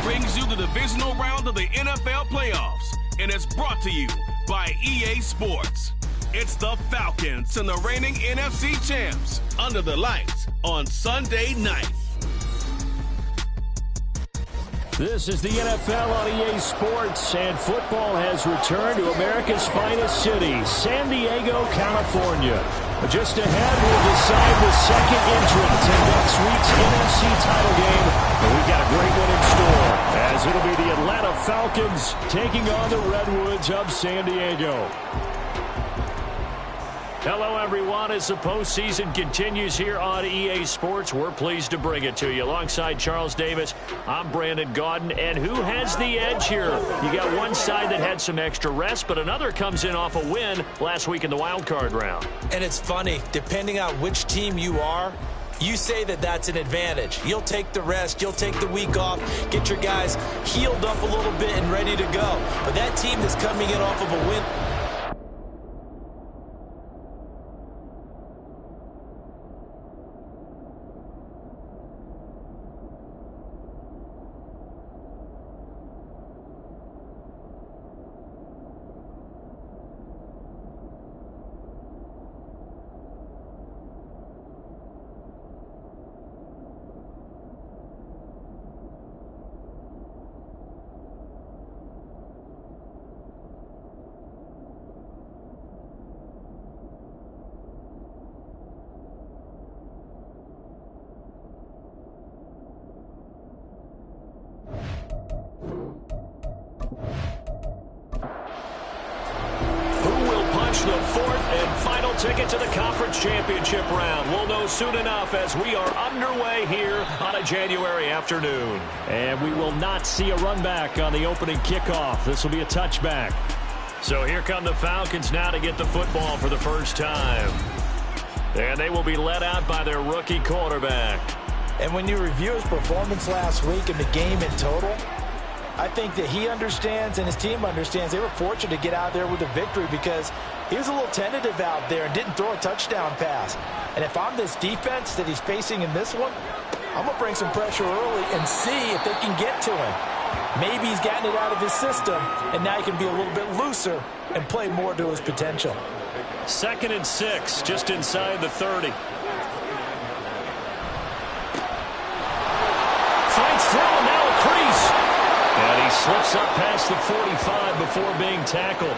brings you the divisional round of the NFL playoffs, and it's brought to you by EA Sports. It's the Falcons and the reigning NFC champs under the lights on Sunday night. This is the NFL on EA Sports, and football has returned to America's finest city, San Diego, California. Just ahead, we'll decide the second entrant in next week's NFC title game, and we've got a great one in store, as it'll be the Atlanta Falcons taking on the Redwoods of San Diego. Hello, everyone. As the postseason continues here on EA Sports, we're pleased to bring it to you. Alongside Charles Davis, I'm Brandon Gaudin. And who has the edge here? You got one side that had some extra rest, but another comes in off a win last week in the wild card round. And it's funny, depending on which team you are, you say that that's an advantage. You'll take the rest, you'll take the week off, get your guys healed up a little bit and ready to go. But that team that's coming in off of a win, the fourth and final ticket to the conference championship round. We'll know soon enough as we are underway here on a January afternoon. And we will not see a run back on the opening kickoff. This will be a touchback. So here come the Falcons now to get the football for the first time. And they will be led out by their rookie quarterback. and when you review his performance last week and the game in total, I think that he understands and his team understands they were fortunate to get out there with a victory because he was a little tentative out there and didn't throw a touchdown pass. And if I'm this defense that he's facing in this one, I'm going to bring some pressure early and see if they can get to him. Maybe he's gotten it out of his system, and now he can be a little bit looser and play more to his potential. 2nd and 6, just inside the 30. Fights through, now a crease. And he slips up past the 45 before being tackled.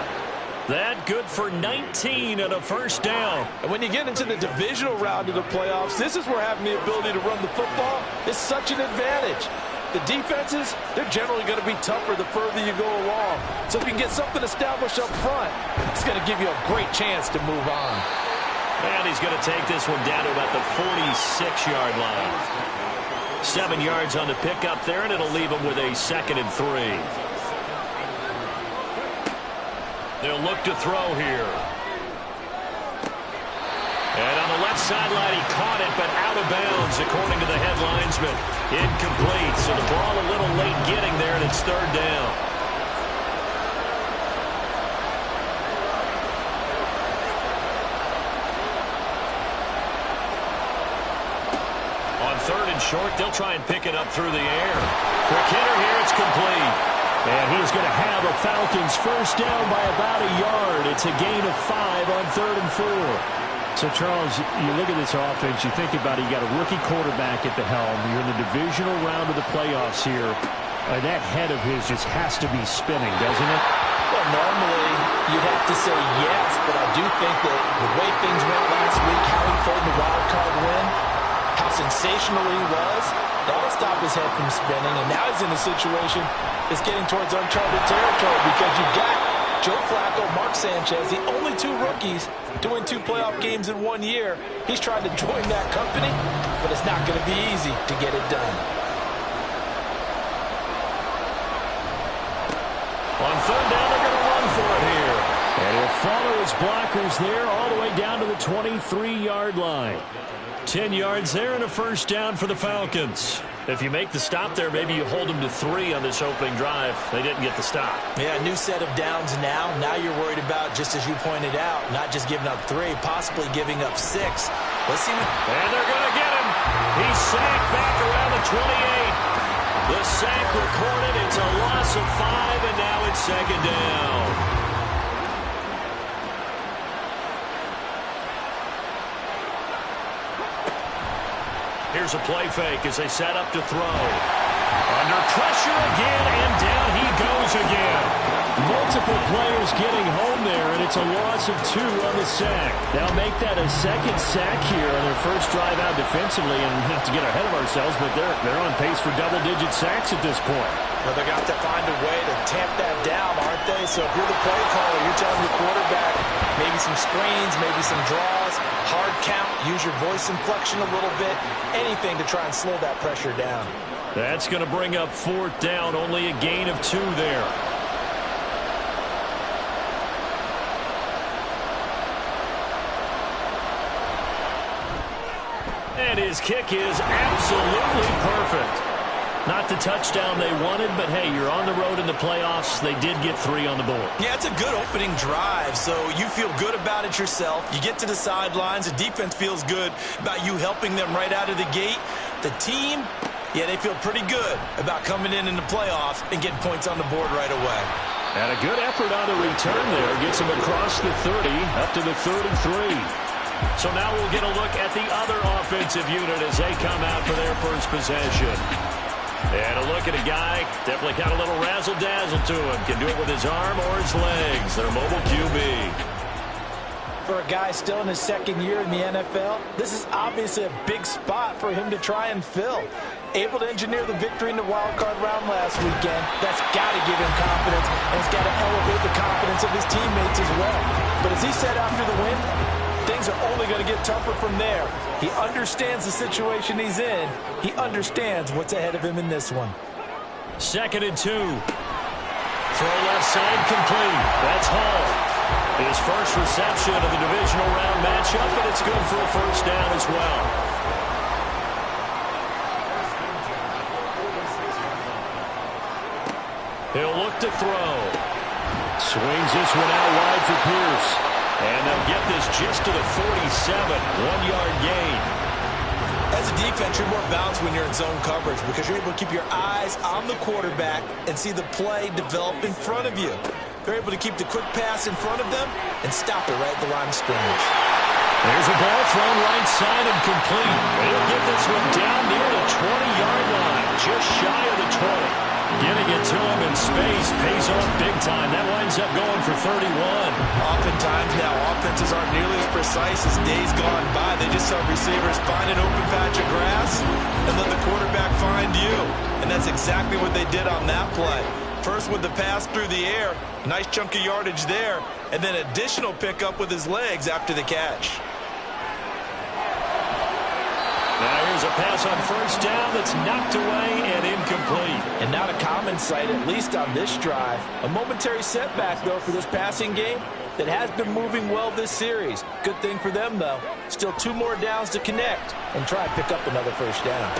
That good for 19 and a first down. And when you get into the divisional round of the playoffs, this is where having the ability to run the football is such an advantage. The defenses, they're generally going to be tougher the further you go along. So if you can get something established up front, it's going to give you a great chance to move on. And he's going to take this one down to about the 46-yard line. 7 yards on the pickup there, and it'll leave him with a 2nd and 3. They'll look to throw here. And on the left sideline, he caught it, but out of bounds, according to the head linesman. Incomplete, so the ball a little late getting there, and it's 3rd down. On 3rd and short, they'll try and pick it up through the air. Quick hitter here, it's complete. And he's going to have a Falcons first down by about a yard. It's a gain of 5 on 3rd and 4. So, Charles, you look at this offense, you think about it, you got a rookie quarterback at the helm. You're in the divisional round of the playoffs here. That head of his just has to be spinning, doesn't it? Well, normally you'd have to say yes, but I do think that the way things went last week, how he played the wild card win, how sensational he was, that'll stop his head from spinning. And now he's in a situation that's getting towards uncharted territory because you've got Joe Flacco, Mark Sanchez, the only 2 rookies to win 2 playoff games in 1 year. He's trying to join that company, but it's not going to be easy to get it done. On 3rd down, they're going to run for it here. And he'll follow his blockers there all the way down to the 23-yard line. 10 yards there and a first down for the Falcons. If you make the stop there, maybe you hold them to 3 on this opening drive. They didn't get the stop. Yeah, new set of downs now. Now you're worried about, just as you pointed out, not just giving up 3, possibly giving up 6. Let's see. And they're going to get him. He's sacked back around the 28. The sack recorded. It's a loss of 5, and now it's second down. Here's a play fake as they set up to throw. Under pressure again, and down he goes again. Multiple players getting home there, and it's a loss of 2 on the sack. Now make that a second sack here on their first drive out defensively, and not to get ahead of ourselves, but they're on pace for double-digit sacks at this point. Well, they're going to have to find a way to tamp that down, aren't they? So if you're the play caller, you're telling your quarterback maybe some screens, maybe some draws, hard count, use your voice inflection a little bit, anything to try and slow that pressure down. That's going to bring up 4th down, only a gain of 2 there. And his kick is absolutely perfect. Not the touchdown they wanted, but hey, you're on the road in the playoffs. They did get 3 on the board. Yeah, it's a good opening drive, so you feel good about it yourself. You get to the sidelines. The defense feels good about you helping them right out of the gate. The team, yeah, they feel pretty good about coming in the playoffs and getting points on the board right away. And a good effort on the return there. Gets them across the 30, up to the 33. So now we'll get a look at the other offensive unit as they come out for their first possession. And a look at a guy, definitely got a little razzle-dazzle to him. Can do it with his arm or his legs. Their mobile QB. For a guy still in his second year in the NFL, this is obviously a big spot for him to try and fill. Able to engineer the victory in the wild card round last weekend. That's got to give him confidence, and it's got to elevate the confidence of his teammates as well. But as he said after the win, things are only going to get tougher from there. He understands the situation he's in. He understands what's ahead of him in this one. 2nd and 2. Throw left side complete. That's Hall. His first reception of the divisional round matchup, and it's good for a first down as well. He'll look to throw. Swings this one out wide for Pierce. And they'll get this just to the 47, 1-yard gain. As a defense, you're more balanced when you're in zone coverage because you're able to keep your eyes on the quarterback and see the play develop in front of you. They're able to keep the quick pass in front of them and stop it right at the line of scrimmage. There's a ball thrown right side and complete. They'll get this one down near the 20-yard line, just shy of the 20. Getting it to him in space pays off big time. That winds up going for 31. Oftentimes now, offenses aren't nearly as precise as days gone by. They just saw receivers find an open patch of grass and let the quarterback find you. And that's exactly what they did on that play. First with the pass through the air, nice chunk of yardage there, and then additional pickup with his legs after the catch. Now here's a pass on first down that's knocked away and incomplete. And not a common sight, at least on this drive. A momentary setback, though, for this passing game that has been moving well this series. Good thing for them, though. Still 2 more downs to connect and try and pick up another first down.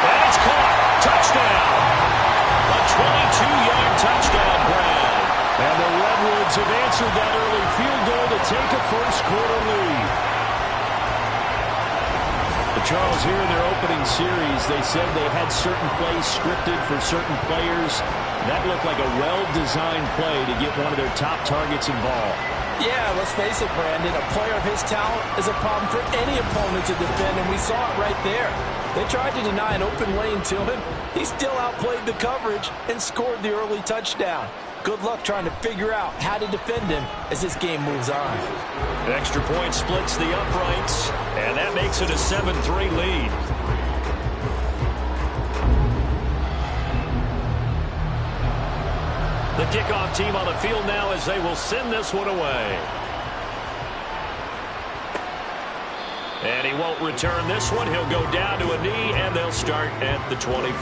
And it's caught. Touchdown. A 22-yard touchdown grab. And the Redwoods have answered that early field goal to take a first-quarter lead. Charles, here in their opening series, they said they had certain plays scripted for certain players. That looked like a well-designed play to get one of their top targets involved. Yeah, let's face it, Brandon. A player of his talent is a problem for any opponent to defend, and we saw it right there. They tried to deny an open lane to him. He still outplayed the coverage and scored the early touchdown. Good luck trying to figure out how to defend him as this game moves on. Extra point splits the uprights, and that makes it a 7-3 lead. The kickoff team on the field now as they will send this one away. And he won't return this one. He'll go down to a knee, and they'll start at the 25.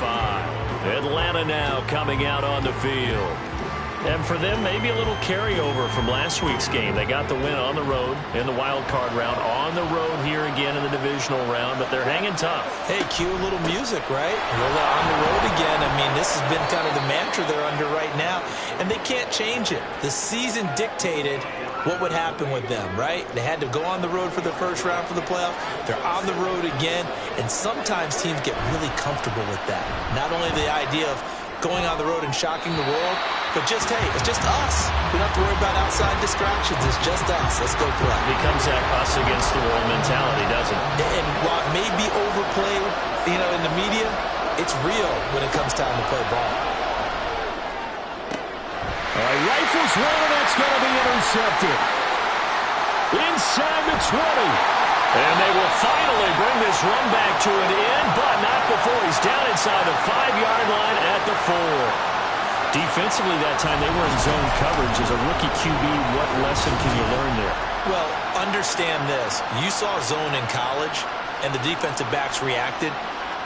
Atlanta now coming out on the field. And for them, maybe a little carryover from last week's game. They got the win on the road in the wild card round, on the road here again in the divisional round, but they're hanging tough. Hey, cue a little music, right? Well, on the road again. I mean, this has been kind of the mantra they're under right now, and they can't change it. The season dictated what would happen with them, right? They had to go on the road for the first round for the playoffs. They're on the road again, and sometimes teams get really comfortable with that. Not only the idea of going on the road and shocking the world, but just, hey, it's just us. We don't have to worry about outside distractions. It's just us. Let's go play. It becomes that us against the world mentality, doesn't it? And while it may be overplayed, in the media, it's real when it comes time to play ball. All right, rifles one, and that's going to be intercepted. Inside the 20. And they will finally bring this run back to an end, but not before he's down inside the 5-yard line at the 4. Defensively that time, they were in zone coverage. As a rookie QB, what lesson can you learn there? Well, understand this. You saw zone in college, and the defensive backs reacted,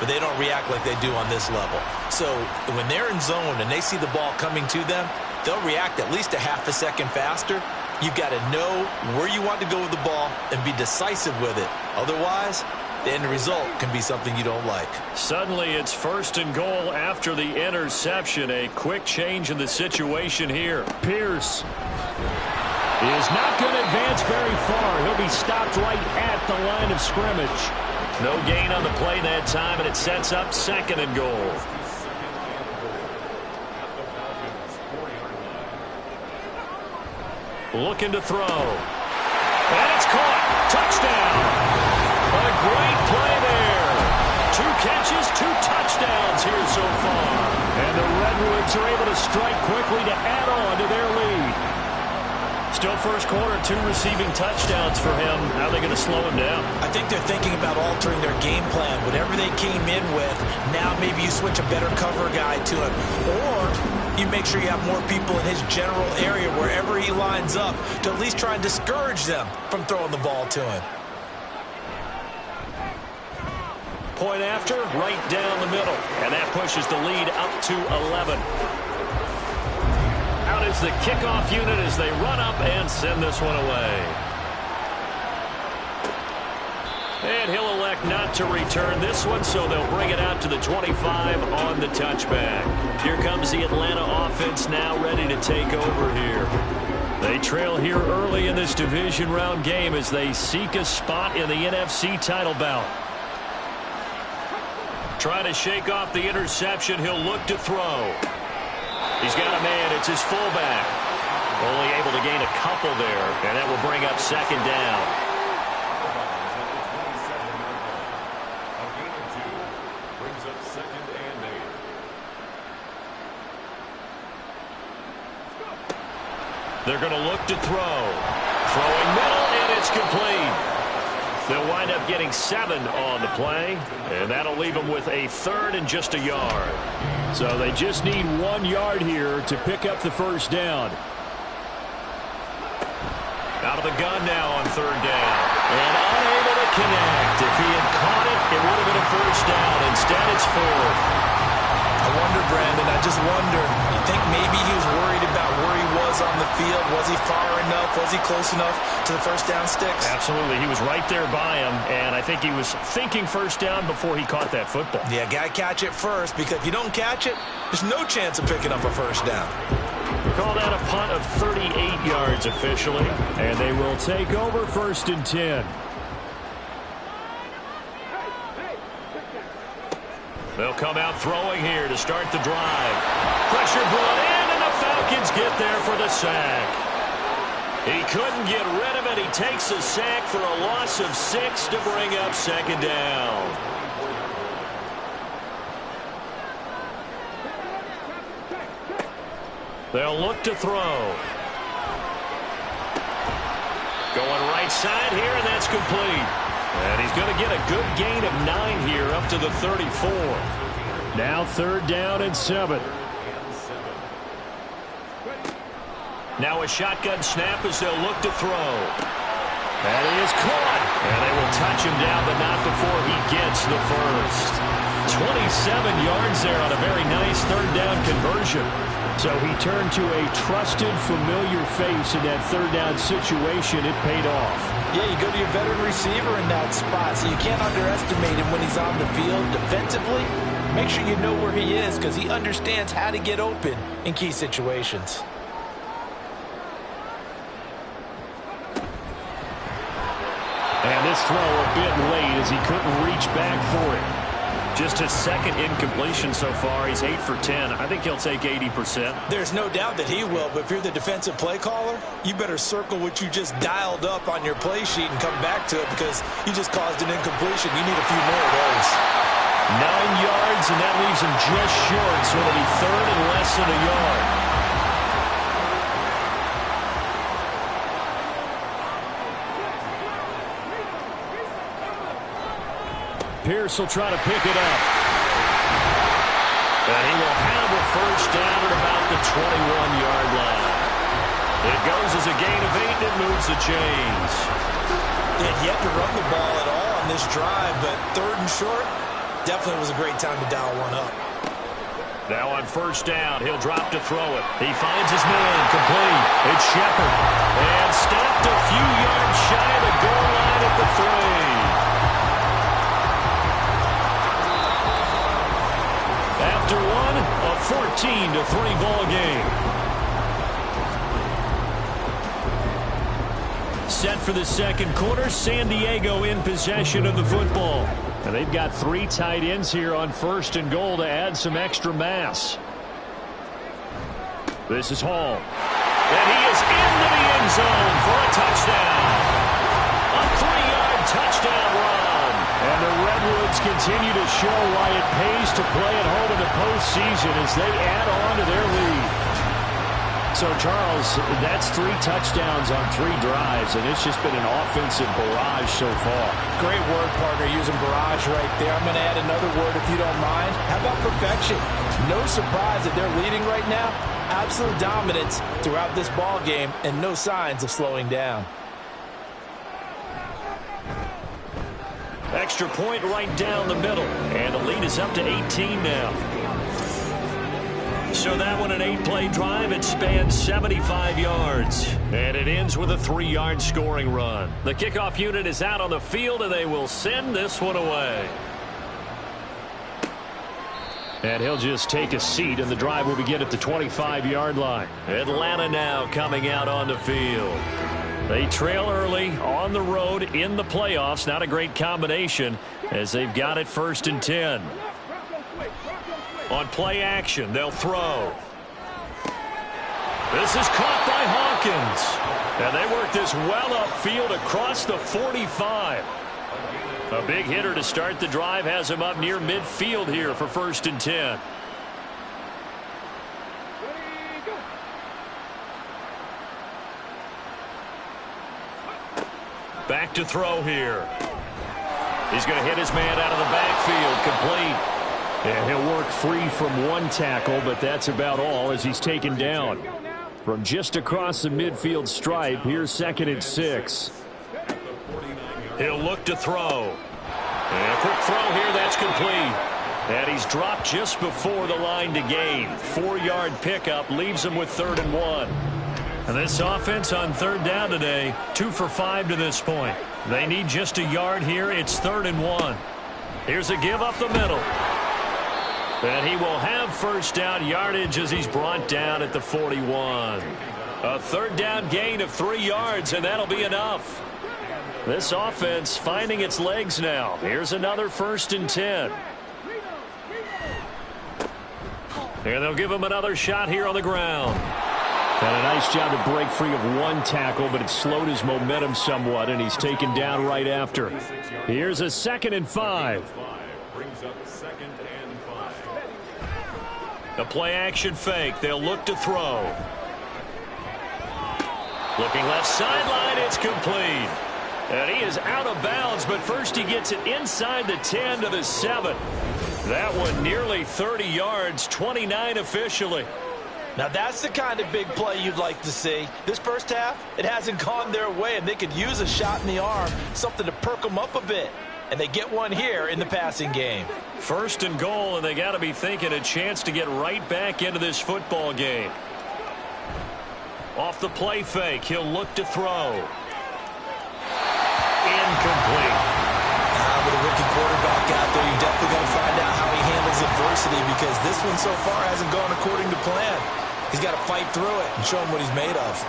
but they don't react like they do on this level. So when they're in zone and they see the ball coming to them, they'll react at least a half a second faster. You've got to know where you want to go with the ball and be decisive with it. Otherwise, the end result can be something you don't like. Suddenly, it's 1st and goal after the interception. A quick change in the situation here. Pierce is not going to advance very far. He'll be stopped right at the line of scrimmage. No gain on the play that time, and it sets up 2nd and goal. Looking to throw. And it's caught. Touchdown. A great play there. 2 catches, 2 touchdowns here so far. And the Redwoods are able to strike quickly to add on to their lead. Still first quarter, 2 receiving touchdowns for him. How are they going to slow him down? I think they're thinking about altering their game plan. Whatever they came in with, now maybe you switch a better cover guy to him. Or you make sure you have more people in his general area wherever he lines up to at least try and discourage them from throwing the ball to him. Point after, right down the middle. And that pushes the lead up to 11. Out is the kickoff unit as they run up and send this one away. And he'll elect not to return this one, so they'll bring it out to the 25 on the touchback. Here comes the Atlanta offense now ready to take over here. They trail here early in this division round game as they seek a spot in the NFC title bout. Try to shake off the interception. He'll look to throw. He's got a man. It's his fullback. Only able to gain a couple there, and that will bring up 2nd down. They're going to look to throw. Throwing middle, and it's complete. They'll wind up getting 7 on the play, and that'll leave them with a 3rd and just a yard. So they just need 1 yard here to pick up the first down. Out of the gun now on 3rd down. And unable to connect. If he had caught it, it would have been a first down. Instead, it's 4th. I wonder, Brandon, I just wonder, you think maybe he was worried about where he was on the field? Was he far enough? Was he close enough to the first down sticks? Absolutely. He was right there by him, and I think he was thinking first down before he caught that football. Yeah, got to catch it first, because if you don't catch it, there's no chance of picking up a first down. Call that a punt of 38 yards officially, and they will take over 1st and 10. They'll come out throwing here to start the drive. Pressure brought in, and the Falcons get there for the sack. He couldn't get rid of it. He takes a sack for a loss of 6 to bring up 2nd down. They'll look to throw. Going right side here, and that's complete. And he's going to get a good gain of 9 here up to the 34. Now 3rd down and 7. Now a shotgun snap as they'll look to throw. And he is caught. And they will touch him down, but not before he gets the first. 27 yards there on a very nice 3rd down conversion. So he turned to a trusted, familiar face in that third down situation. It paid off. Yeah, you go to your veteran receiver in that spot, so you can't underestimate him when he's on the field defensively. Make sure you know where he is because he understands how to get open in key situations. And this throw a bit late as he couldn't reach back for it. Just his second incompletion so far. He's 8 for 10. I think he'll take 80%. There's no doubt that he will, but if you're the defensive play caller, you better circle what you just dialed up on your play sheet and come back to it because you just caused an incompletion. You need a few more of those. 9 yards, and that leaves him just short, so it'll be third and less than a yard. Pierce will try to pick it up. And he will have a first down at about the 21-yard line. It goes as a gain of 8 that moves the chains. He had yet to run the ball at all on this drive, but third and short, definitely was a great time to dial one up. Now on first down, he'll drop to throw it. He finds his man, complete. It's Shepard. And stopped a few yards shy of the goal line at the 3. After one, a 14-3 ball game. Set for the second quarter, San Diego in possession of the football. And they've got 3 tight ends here on first and goal to add some extra mass. This is Hall. And he is into the end zone for a touchdown. A 3-yard touchdown run. And the Redwoods continue to show why it pays to play at home in the postseason as they add on to their lead. So, Charles, that's 3 touchdowns on 3 drives, and it's just been an offensive barrage so far. Great word, partner, using barrage right there. I'm going to add another word if you don't mind. How about perfection? No surprise that they're leading right now. Absolute dominance throughout this ball game and no signs of slowing down. Extra point right down the middle, and the lead is up to 18 now. So that one, an 8-play drive. It spans 75 yards. And it ends with a 3-yard scoring run. The kickoff unit is out on the field, and they will send this one away. And he'll just take a seat, and the drive will begin at the 25-yard line. Atlanta now coming out on the field. They trail early on the road in the playoffs. Not a great combination as they've got it first and 10. On play action, they'll throw. This is caught by Hawkins. And they work this well upfield across the 45. A big hitter to start the drive has him up near midfield here for first and 10. Back to throw here. He's going to hit his man out of the backfield, complete. And he'll work free from one tackle, but that's about all as he's taken down. From just across the midfield stripe, here's second and 6. He'll look to throw. And a quick throw here, that's complete. And he's dropped just before the line to gain. 4-yard pickup leaves him with 3rd and 1. And this offense on 3rd down today, 2 for 5 to this point. They need just a yard here. It's 3rd and 1. Here's a give up the middle. And he will have first down yardage as he's brought down at the 41. A 3rd down gain of 3 yards, and that'll be enough. This offense finding its legs now. Here's another first and 10. And they'll give him another shot here on the ground. And a nice job to break free of one tackle, but it slowed his momentum somewhat, and he's taken down right after. Here's a 2nd and 5. Brings up 2nd and 5. The play action fake. They'll look to throw. Looking left sideline. It's complete. And he is out of bounds, but first he gets it inside the 10 to the 7. That one nearly 30 yards, 29 officially. Now that's the kind of big play you'd like to see. This first half, it hasn't gone their way, and they could use a shot in the arm, something to perk them up a bit. and they get one here in the passing game. First and goal, and they got to be thinking a chance to get right back into this football game. Off the play fake, he'll look to throw. Incomplete. With a rookie quarterback out there, you definitely got to find out how he handles adversity, because this one so far hasn't gone according to plan. He's got to fight through it and show him what he's made of.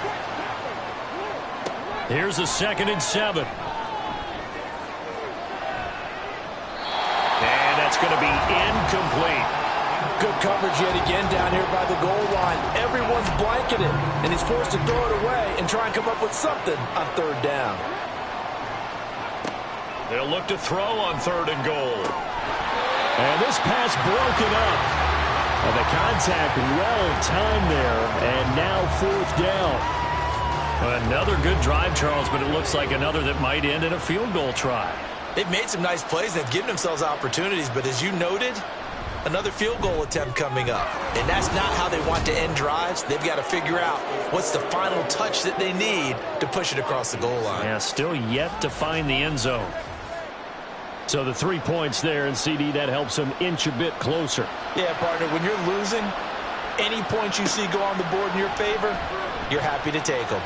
Here's a 2nd and 7. And that's going to be incomplete. Good coverage yet again down here by the goal line. Everyone's blanketed, and he's forced to throw it away and try and come up with something on 3rd down. They'll look to throw on 3rd and goal. And this pass broken up. And the contact well-timed there, and now 4th down. Another good drive, Charles, but it looks like another that might end in a field goal try. They've made some nice plays. They've given themselves opportunities, but as you noted, another field goal attempt coming up. And that's not how they want to end drives. They've got to figure out what's the final touch that they need to push it across the goal line. Yeah, still yet to find the end zone. So the 3 points there, and CD, that helps them inch a bit closer. Yeah, partner, when you're losing, any points you see go on the board in your favor, you're happy to take them.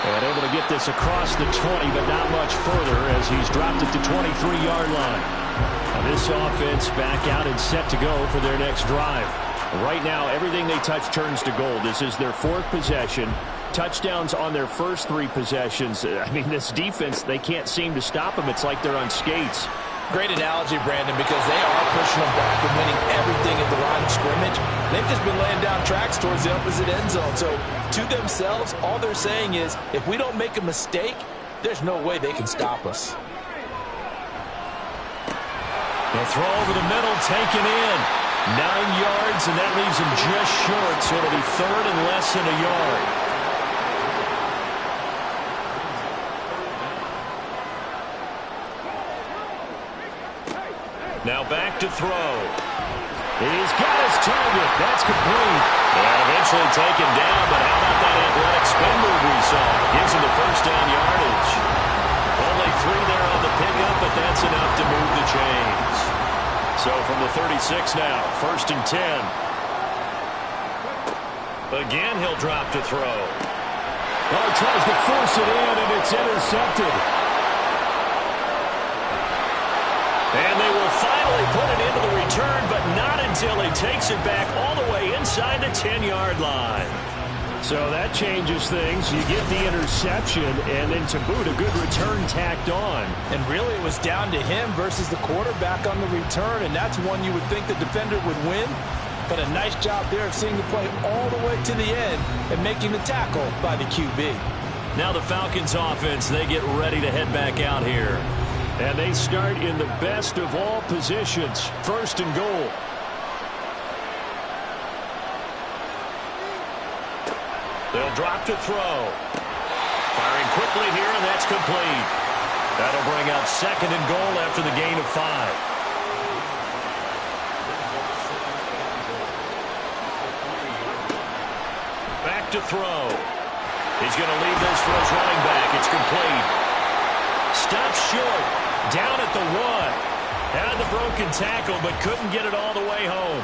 And able to get this across the 20, but not much further as he's dropped it to 23-yard line. Now this offense back out and set to go for their next drive. Right now, everything they touch turns to gold. This is their 4th possession. Touchdowns on their first 3 possessions. I mean, this defense, they can't seem to stop them. It's like they're on skates. Great analogy, Brandon, because they are pushing them back and winning everything at the line of scrimmage. They've just been laying down tracks towards the opposite end zone. So to themselves, all they're saying is, if we don't make a mistake, there's no way they can stop us. They'll throw over the middle, taken in. 9 yards, and that leaves him just short, so it'll be 3rd and less than a yard. Now back to throw. He's got his target. That's complete. And eventually taken down, but how about that athletic spin move we saw? Gives him the 1st down yardage. Only 3 there on the pickup, but that's enough to move the chains. So from the 36 now, 1st and 10. Again, he'll drop to throw. Oh, tries to force it in, and it's intercepted. And they will finally put it into the return, but not until he takes it back all the way inside the 10-yard line. So that changes things. You get the interception, and then to boot, a good return tacked on. And really, it was down to him versus the quarterback on the return, and that's one you would think the defender would win. But a nice job there of seeing the play all the way to the end and making the tackle by the QB. Now the Falcons offense, they get ready to head back out here. And they start in the best of all positions, 1st and goal. They'll drop to throw. Firing quickly here, and that's complete. That'll bring up 2nd and goal after the gain of 5. Back to throw. He's going to leave this for his running back. It's complete. Stopped short. Down at the 1. Had the broken tackle, but couldn't get it all the way home.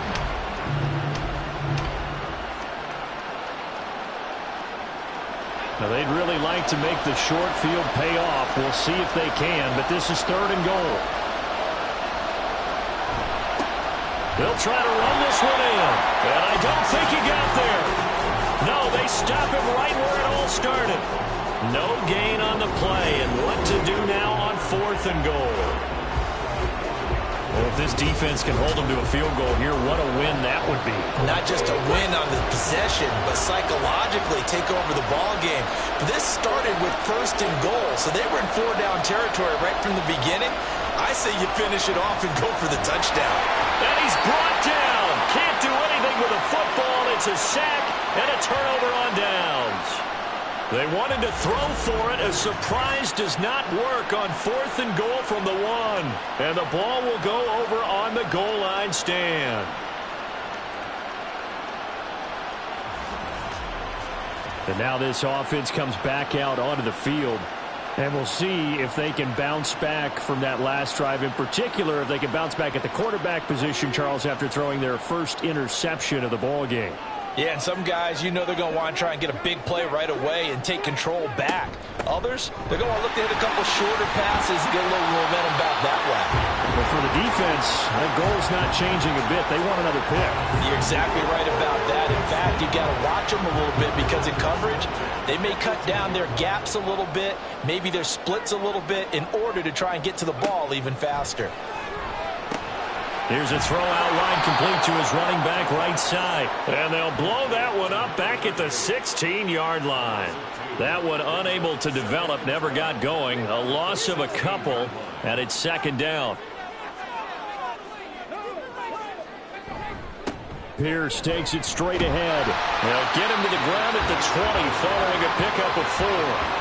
Now, they'd really like to make the short field pay off. We'll see if they can, but this is 3rd and goal. They'll try to run this one in, and I don't think he got there. No, they stop him right where it all started. No gain on the play, and what to do now on 4th and goal. Well, if this defense can hold them to a field goal here, what a win that would be. Not just a win on the possession, but psychologically take over the ball game. This started with 1st and goal, so they were in 4-down territory right from the beginning. I say you finish it off and go for the touchdown. And he's brought down. Can't do anything with a football. It's a sack and a turnover on downs. They wanted to throw for it. A surprise does not work on 4th and goal from the 1. And the ball will go over on the goal line stand. And now this offense comes back out onto the field. And we'll see if they can bounce back from that last drive. In particular, if they can bounce back at the quarterback position, Charles, after throwing their first interception of the ball game. Yeah, and some guys, you know they're going to want to try and get a big play right away and take control back. Others, they're going to look to hit a couple shorter passes, get a little momentum back that way. But for the defense, the goal's not changing a bit. They want another pick. You're exactly right about that. In fact, you've got to watch them a little bit because in coverage, they may cut down their gaps a little bit, maybe their splits a little bit in order to try and get to the ball even faster. Here's a throw out line complete to his running back right side. And they'll blow that one up back at the 16-yard line. That one unable to develop, never got going. A loss of a couple, and it's second down. Pierce takes it straight ahead. They'll get him to the ground at the 20 following a pickup of 4.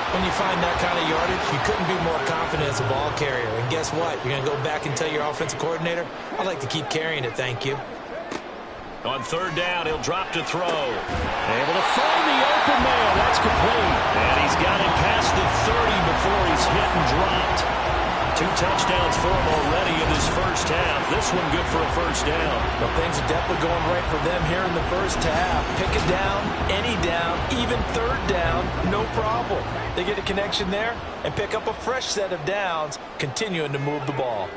When you find that kind of yardage, you couldn't be more confident as a ball carrier. And guess what? You're going to go back and tell your offensive coordinator, I'd like to keep carrying it, thank you. On third down, he'll drop to throw. Able to find the open man. That's complete. And he's got it past the 30 before he's hit and dropped. 2 touchdowns for him already in his first half. This one good for a first down. Well, things are definitely going right for them here in the first half. Pick a down, any down, even third down, no problem. They get a connection there and pick up a fresh set of downs, continuing to move the ball.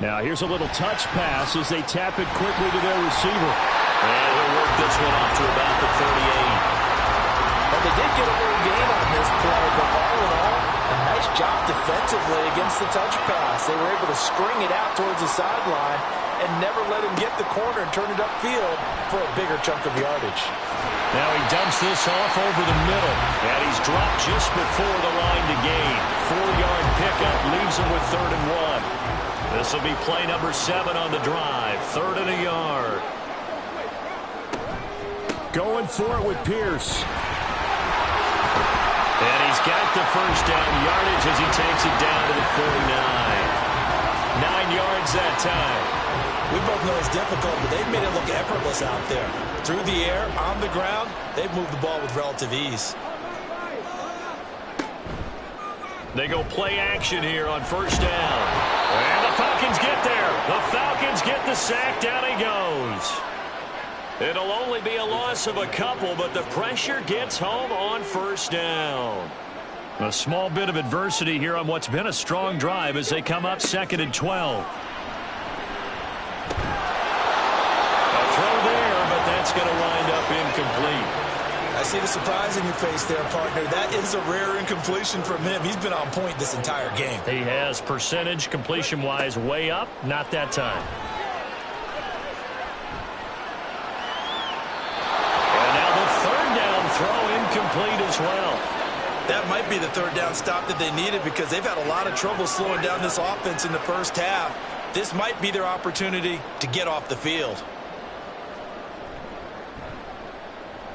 Now here's a little touch pass as they tap it quickly to their receiver. And he'll work this one up to about the 38. Well, they did get a little gain on this play, but all in all, a nice job defensively against the touch pass. They were able to string it out towards the sideline and never let him get the corner and turn it upfield for a bigger chunk of yardage. Now he dumps this off over the middle, and he's dropped just before the line to gain. 4-yard pickup leaves him with 3rd and 1. This will be play number 7 on the drive. 3rd and a yard. Going for it with Pierce. And he's got the first down yardage as he takes it down to the 49. 9 yards that time. We both know it's difficult, but they've made it look effortless out there. Through the air, on the ground, they've moved the ball with relative ease. They go play action here on first down. And the Falcons get there. The Falcons get the sack. Down he goes. It'll only be a loss of a couple, but the pressure gets home on first down. A small bit of adversity here on what's been a strong drive as they come up 2nd and 12. A throw there, but that's going to wind up incomplete. I see the surprise in your face there, partner. That is a rare incompletion from him. He's been on point this entire game. He has percentage completion-wise way up, not that time. And now the 3rd down throw incomplete as well. That might be the 3rd down stop that they needed because they've had a lot of trouble slowing down this offense in the first half. This might be their opportunity to get off the field.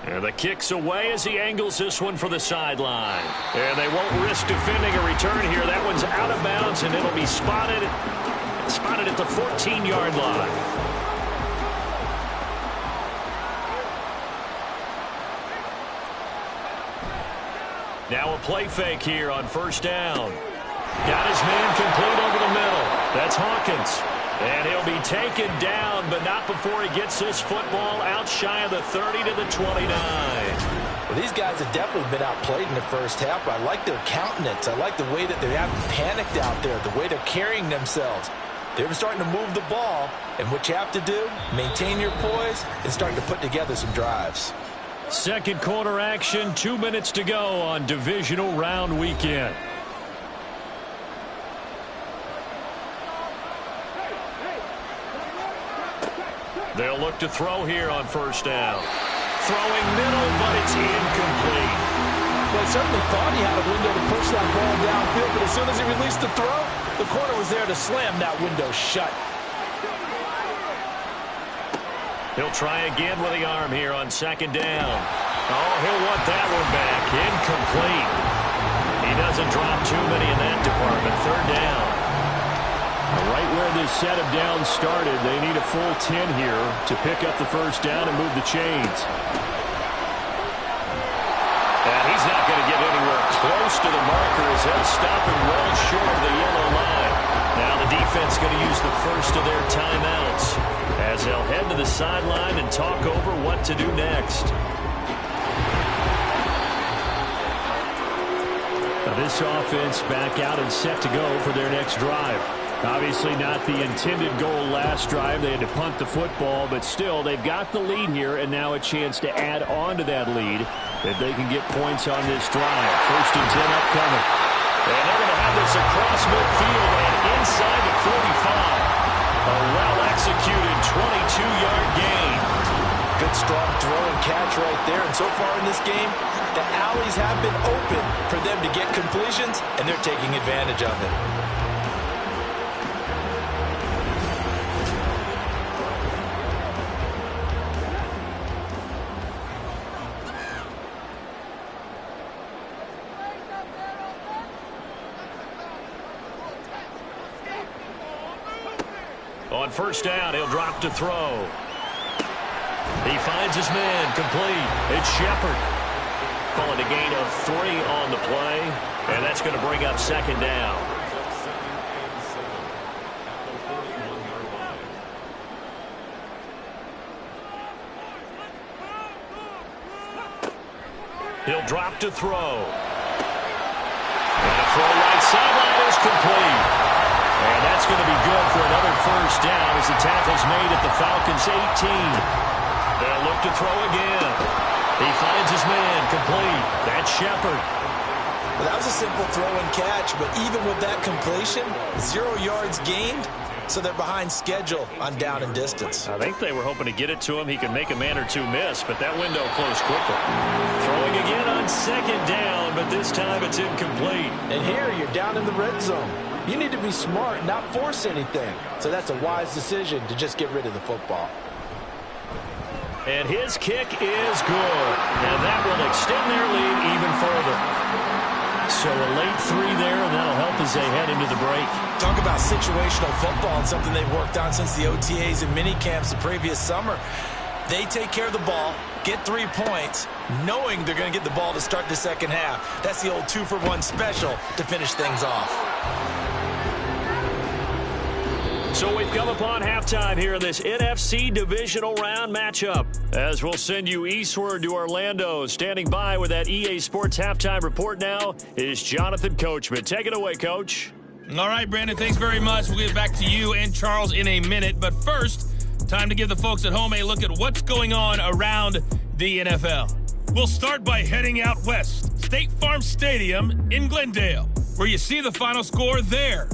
And the kick's away as he angles this one for the sideline. And they won't risk defending a return here. That one's out of bounds, and it'll be spotted at the 14-yard line. Now a play fake here on first down. Got his man complete over the middle. That's Hawkins. And he'll be taken down, but not before he gets this football out shy of the 30 to the 29. Well, these guys have definitely been outplayed in the first half, but I like their countenance. I like the way that they haven't panicked out there, the way they're carrying themselves. They're starting to move the ball, and what you have to do, maintain your poise and start to put together some drives. Second quarter action, 2 minutes to go on divisional round weekend. They'll look to throw here on first down. Throwing middle, but it's incomplete. Well, he certainly thought he had a window to push that ball downfield, but as soon as he released the throw, the corner was there to slam that window shut. He'll try again with the arm here on 2nd down. Oh, he'll want that one back. Incomplete. He doesn't drop too many in that department. 3rd down. Right where this set of downs started, they need a full 10 here to pick up the first down and move the chains. And he's not going to get anywhere close to the marker as they'll stop him well short of the yellow line. Now the defense going to use the first of their timeouts as they'll head to the sideline and talk over what to do next. Now this offense back out and set to go for their next drive. Obviously not the intended goal last drive. They had to punt the football, but still they've got the lead here and now a chance to add on to that lead if they can get points on this drive. 1st and 10 upcoming. And they're going to have this across midfield and inside the 45. A well-executed 22-yard gain. Good strong throw and catch right there. And so far in this game, the alleys have been open for them to get completions, and they're taking advantage of it. On 1st down, he'll drop to throw. He finds his man, complete. It's Shepard. Calling a gain of 3 on the play, and that's going to bring up 2nd down. He'll drop to throw. And a throw right sideline is complete. And that's going to be good for another 1st down as the tackle's made at the Falcons' 18. They'll look to throw again. He finds his man, complete. That's Shepard. Well, that was a simple throw and catch, but even with that completion, 0 yards gained, so they're behind schedule on down and distance. I think they were hoping to get it to him. He could make a man or two miss, but that window closed quickly. Throwing again on 2nd down, but this time it's incomplete. And here you're down in the red zone. You need to be smart, not force anything. So that's a wise decision to just get rid of the football. And his kick is good. And that will extend their lead even further. So a late 3 there, and that'll help as they head into the break. Talk about situational football and something they've worked on since the OTAs and mini camps the previous summer. They take care of the ball, get 3 points, knowing they're going to get the ball to start the second half. That's the old 2-for-1 special to finish things off. So we've come upon halftime here in this NFC divisional round matchup. As we'll send you eastward to Orlando. Standing by with that EA Sports halftime report now is Jonathan Coachman. Take it away, Coach. All right, Brandon, thanks very much. We'll get back to you and Charles in a minute. But first, time to give the folks at home a look at what's going on around the NFL. We'll start by heading out west. State Farm Stadium in Glendale, where you see the final score there.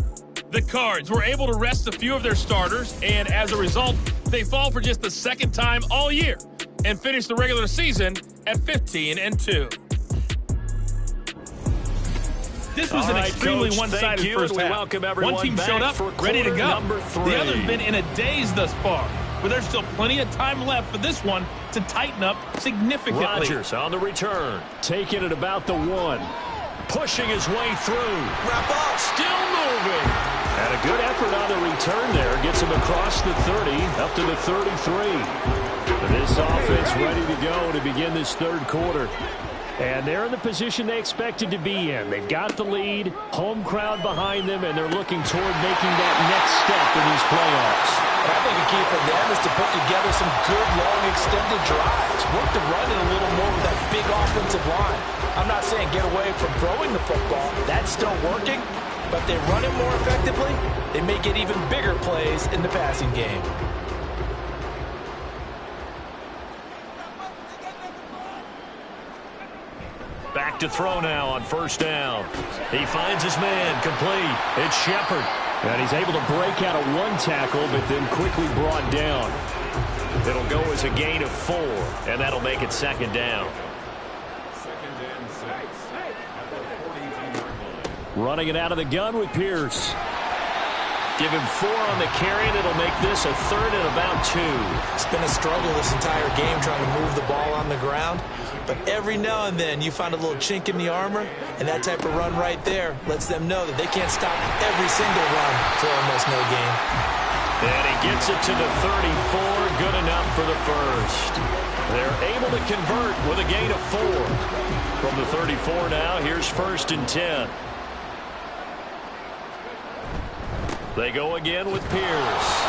The Cards were able to rest a few of their starters, and as a result, they fall for just the 2nd time all year and finish the regular season at 15-2. This was an extremely one-sided first half. One team showed up, ready to go. The other's been in a daze thus far, but there's still plenty of time left for this one to tighten up significantly. Rodgers on the return, taking it about the 1. Pushing his way through. Wrap up. Still moving. And a good effort on the return there. Gets him across the 30, up to the 33. This offense ready to go to begin this 3rd quarter. And they're in the position they expected to be in. They've got the lead, home crowd behind them, and they're looking toward making that next step in these playoffs. I think a key for them is to put together some good, long, extended drives. Work the run in a little more with that big offensive line. I'm not saying get away from throwing the football. That's still working. But they run it more effectively, they may get even bigger plays in the passing game. Back to throw now on 1st down. He finds his man, complete. It's Shepard. And he's able to break out of 1 tackle, but then quickly brought down. It'll go as a gain of 4, and that'll make it 2nd down. Running it out of the gun with Pierce. Give him 4 on the carry, and it'll make this a 3rd and about 2. It's been a struggle this entire game trying to move the ball on the ground. But every now and then you find a little chink in the armor, and that type of run right there lets them know that they can't stop every single run for almost no gain. And he gets it to the 34. Good enough for the 1st. They're able to convert with a gain of 4. From the 34 now, here's 1st and 10. They go again with Pierce.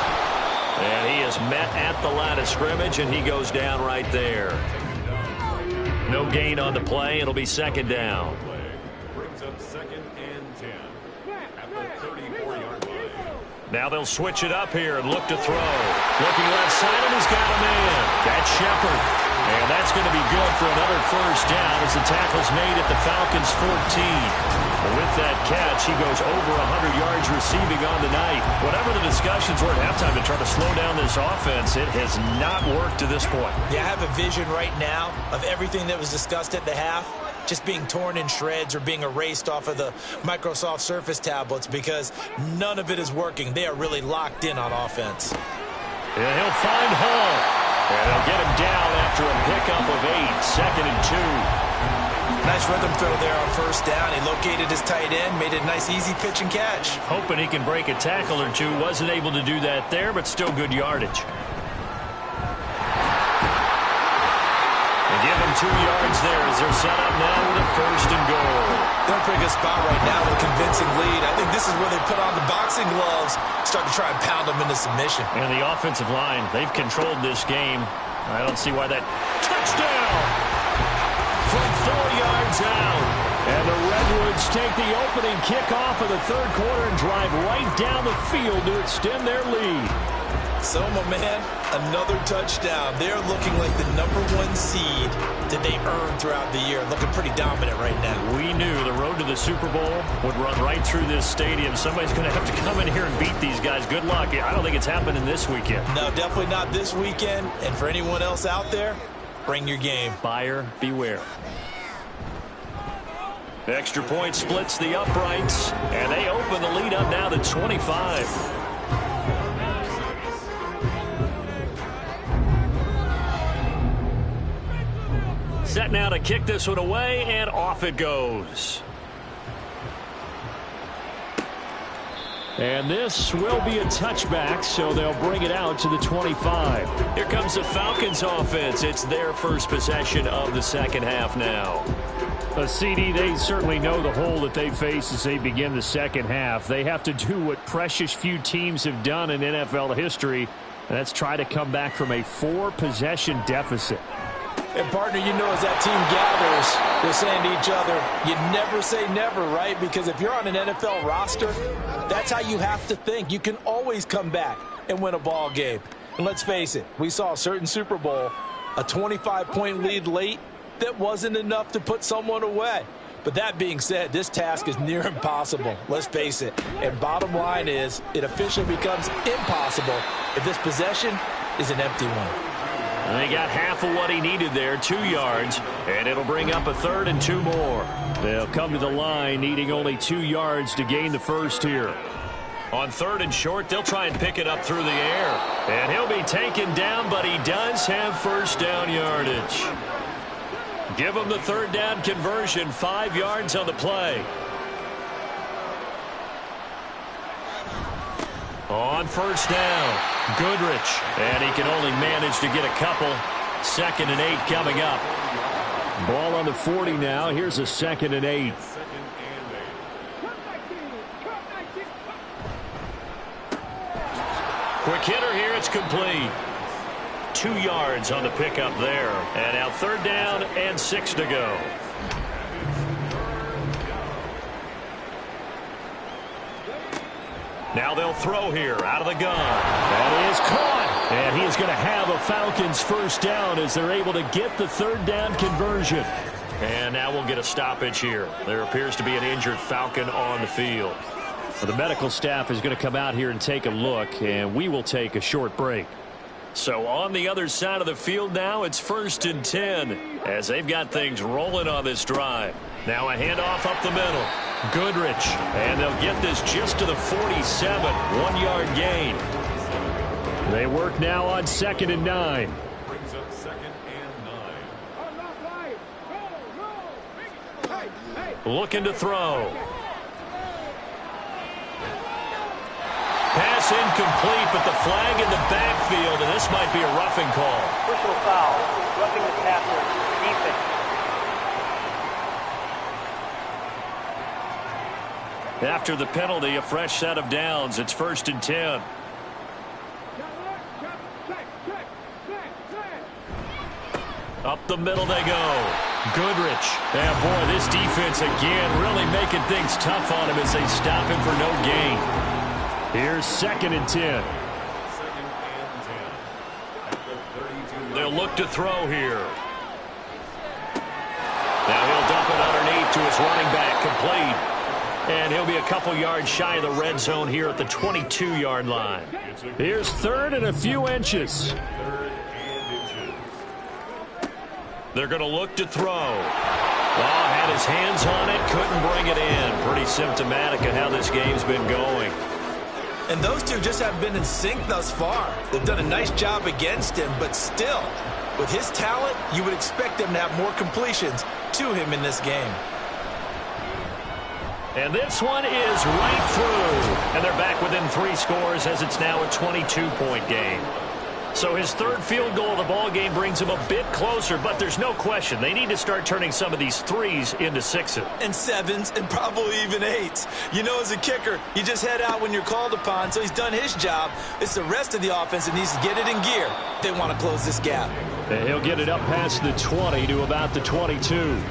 And he is met at the line of scrimmage, and he goes down right there. No gain on the play. It'll be 2nd down. Brings up 2nd and 10 at the 34-yard line. Now they'll switch it up here and look to throw. Looking left side, and he's got a man. That's Shepard. And that's going to be good for another 1st down as the tackle's made at the Falcons' 14. With that catch, he goes over 100 yards receiving on the night. Whatever the discussions were at halftime to try to slow down this offense, it has not worked to this point. Yeah, I have a vision right now of everything that was discussed at the half just being torn in shreds or being erased off of the Microsoft Surface tablets because none of it is working. They are really locked in on offense. And he'll find Hall. And they'll get him down after a pickup of 8, 2nd and 2. Nice rhythm throw there on 1st down. He located his tight end, made it a nice easy pitch and catch. Hoping he can break a tackle or two. Wasn't able to do that there, but still good yardage. They give him 2 yards there as they're set up now with a 1st and goal. They're in a pretty good spot right now with a convincing lead. I think this is where they put on the boxing gloves, start to try and pound them into submission. And the offensive line, they've controlled this game. I don't see why that touchdown from 4 yards out. And the Redwoods take the opening kickoff of the 3rd quarter and drive right down the field to extend their lead. So, my man, another touchdown. They're looking like the #1 seed that they earned throughout the year. Looking pretty dominant right now. We knew the road to the Super Bowl would run right through this stadium. Somebody's going to have to come in here and beat these guys. Good luck. I don't think it's happening this weekend. No, definitely not this weekend. And for anyone else out there, bring your game. Buyer beware. Extra point splits the uprights, and they open the lead up now to 25. Set now to kick this one away, and off it goes. And this will be a touchback, so they'll bring it out to the 25. Here comes the Falcons offense. It's their first possession of the 2nd half now. CD, they certainly know the hole that they face as they begin the 2nd half. They have to do what precious few teams have done in NFL history, and that's try to come back from a 4-possession deficit. And, partner, you know as that team gathers, they're saying to each other, you never say never, right? Because if you're on an NFL roster, that's how you have to think. You can always come back and win a ball game. And let's face it, we saw a certain Super Bowl, a 25-point lead late, that wasn't enough to put someone away. But that being said, this task is near impossible. Let's face it. And bottom line is, it officially becomes impossible if this possession is an empty one. And they got half of what he needed there, 2 yards, and it'll bring up a 3rd and 2 more. They'll come to the line needing only 2 yards to gain the first here. On 3rd and short, they'll try and pick it up through the air. And he'll be taken down, but he does have 1st down yardage. Give him the 3rd down conversion, 5 yards on the play. On 1st down, Goodrich, and he can only manage to get a couple. 2nd and 8 coming up. Ball on the 40 now. Here's a 2nd and 8. Quick hitter here. It's complete. 2 yards on the pickup there. And now 3rd down and 6 to go. Now they'll throw here out of the gun. That is caught. And he is going to have a Falcons 1st down as they're able to get the 3rd down conversion. And now we'll get a stoppage here. There appears to be an injured Falcon on the field. Well, the medical staff is going to come out here and take a look, and we will take a short break. So on the other side of the field now, it's 1st and 10 as they've got things rolling on this drive. Now a handoff up the middle. Goodrich, and they'll get this just to the 47, 1-yard gain. They work now on 2nd and 9. Brings up 2nd and 9. Looking to throw. Pass incomplete, but the flag in the backfield, and this might be a roughing call. Personal foul, roughing the passer, defense. After the penalty, a fresh set of downs. It's 1st and 10. Up the middle they go. Goodrich. And boy, this defense again really making things tough on him as they stop him for no gain. Here's 2nd and 10. They'll look to throw here. Now he'll dump it underneath to his running back, complete. And he'll be a couple yards shy of the red zone here at the 22-yard line. Here's 3rd and a few inches. They're going to look to throw. Had his hands on it, couldn't bring it in. Pretty symptomatic of how this game's been going. And those two just have been in sync thus far. They've done a nice job against him, but still, with his talent, you would expect them to have more completions to him in this game. And this one is right through. And they're back within 3 scores as it's now a 22-point game. So his 3rd field goal of the ball game brings him a bit closer, but there's no question they need to start turning some of these 3s into 6s. And 7s and probably even 8s. You know, as a kicker, you just head out when you're called upon, so he's done his job. It's the rest of the offense that needs to get it in gear. They want to close this gap. And he'll get it up past the 20 to about the 22.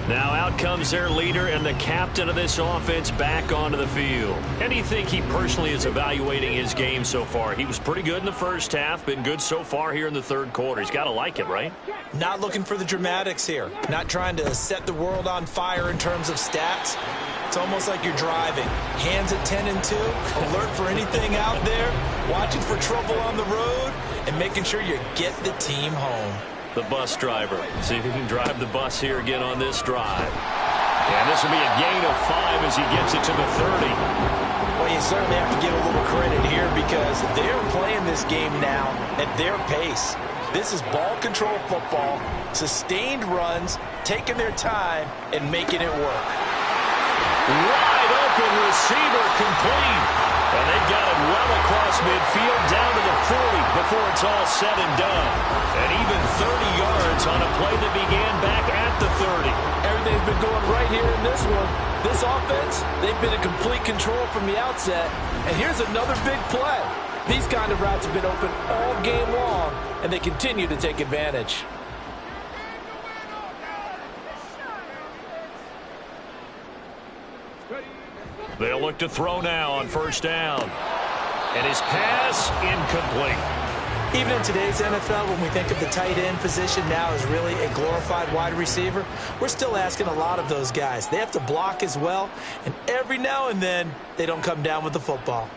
Now out comes their leader and the captain of this offense back onto the field. And do you think he personally is evaluating his game so far? He was pretty good in the first half, been good so far here in the 3rd quarter. He's got to like it, right? Not looking for the dramatics here. Not trying to set the world on fire in terms of stats. It's almost like you're driving. Hands at 10 and 2, alert for anything out there, watching for trouble on the road, and making sure you get the team home. The bus driver. See if he can drive the bus here again on this drive. And this will be a gain of 5 as he gets it to the 30. Well, you certainly have to give a little credit here because they're playing this game now at their pace. This is ball control football, sustained runs, taking their time, and making it work. Wide open receiver, complete. And they've got it well across midfield down to the 40 before it's all said and done. And even 30 yards on a play that began back at the 30. Everything's been going right here in this one. This offense, they've been in complete control from the outset. And here's another big play. These kind of routes have been open all game long, and they continue to take advantage. They'll look to throw now on 1st down. And his pass incomplete. Even in today's NFL, when we think of the tight end position now as really a glorified wide receiver, we're still asking a lot of those guys. They have to block as well, and every now and then, they don't come down with the football.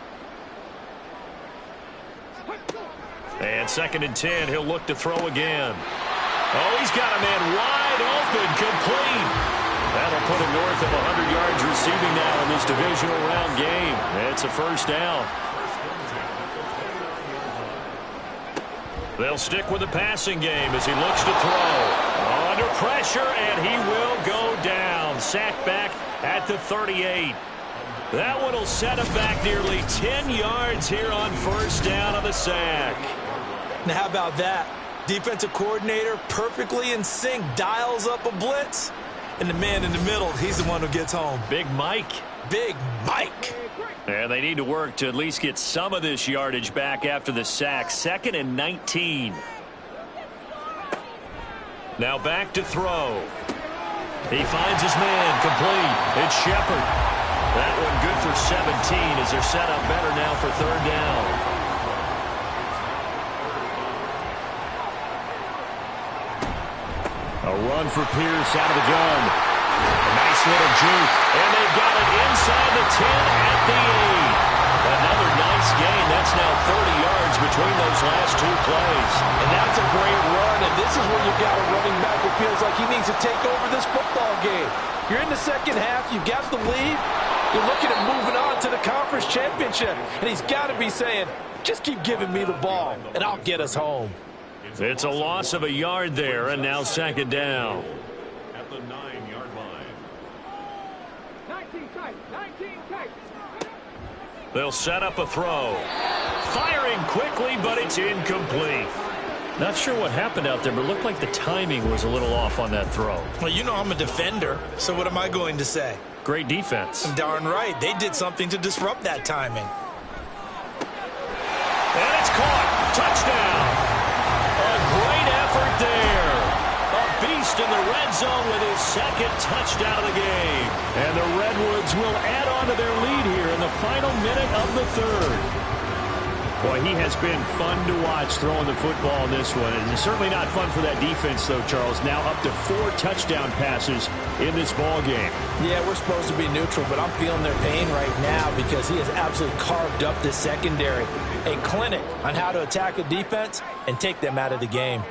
And 2nd and 10, he'll look to throw again. Oh, he's got a man wide open, complete. That'll put him north of 100 yards receiving now in this divisional round game. It's a 1st down. They'll stick with the passing game as he looks to throw. Under pressure, and he will go down. Sacked back at the 38. That one will set him back nearly 10 yards here on 1st down on the sack. Now, how about that? Defensive coordinator perfectly in sync, dials up a blitz. And the man in the middle, he's the one who gets home. Big Mike. Big Mike. And they need to work to at least get some of this yardage back after the sack. 2nd and 19. Now back to throw. He finds his man, complete. It's Shepard. That one good for 17 as they're set up better now for 3rd down. A run for Pierce out of the gun. A nice little juke. And they've got it inside the 10 at the 8. Another nice gain. That's now 30 yards between those last 2 plays. And that's a great run. And this is where you've got a running back who feels like he needs to take over this football game. You're in the 2nd half. You've got the lead. You're looking at moving on to the conference championship. And he's got to be saying, just keep giving me the ball, and I'll get us home. It's a loss of a yard there, and now 2nd down. At the 9-yard line. 19 tight. They'll set up a throw. Firing quickly, but it's incomplete. Not sure what happened out there, but it looked like the timing was a little off on that throw. Well, you know I'm a defender, so what am I going to say? Great defense. Darn right. They did something to disrupt that timing. And it's caught. Touchdown. A great effort there. A beast in the red zone with his second touchdown of the game. And the Redwoods will add on to their lead here in the final minute of the third. Boy, he has been fun to watch throwing the football in this one. It's certainly not fun for that defense, though, Charles. Now up to 4 touchdown passes in this ball game. Yeah, we're supposed to be neutral, but I'm feeling their pain right now because he has absolutely carved up this secondary. A clinic on how to attack a defense and take them out of the game.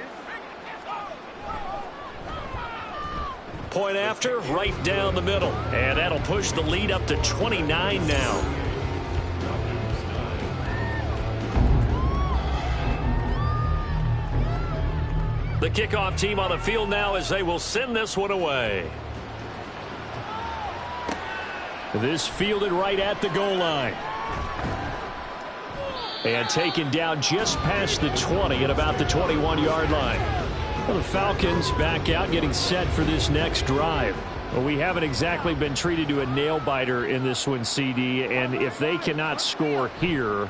Point after, right down the middle. And that'll push the lead up to 29 now. The kickoff team on the field now as they will send this one away. This fielded right at the goal line. And taken down just past the 20 at about the 21-yard line. Well, the Falcons back out getting set for this next drive. Well, we haven't exactly been treated to a nail-biter in this one, CD. And if they cannot score here,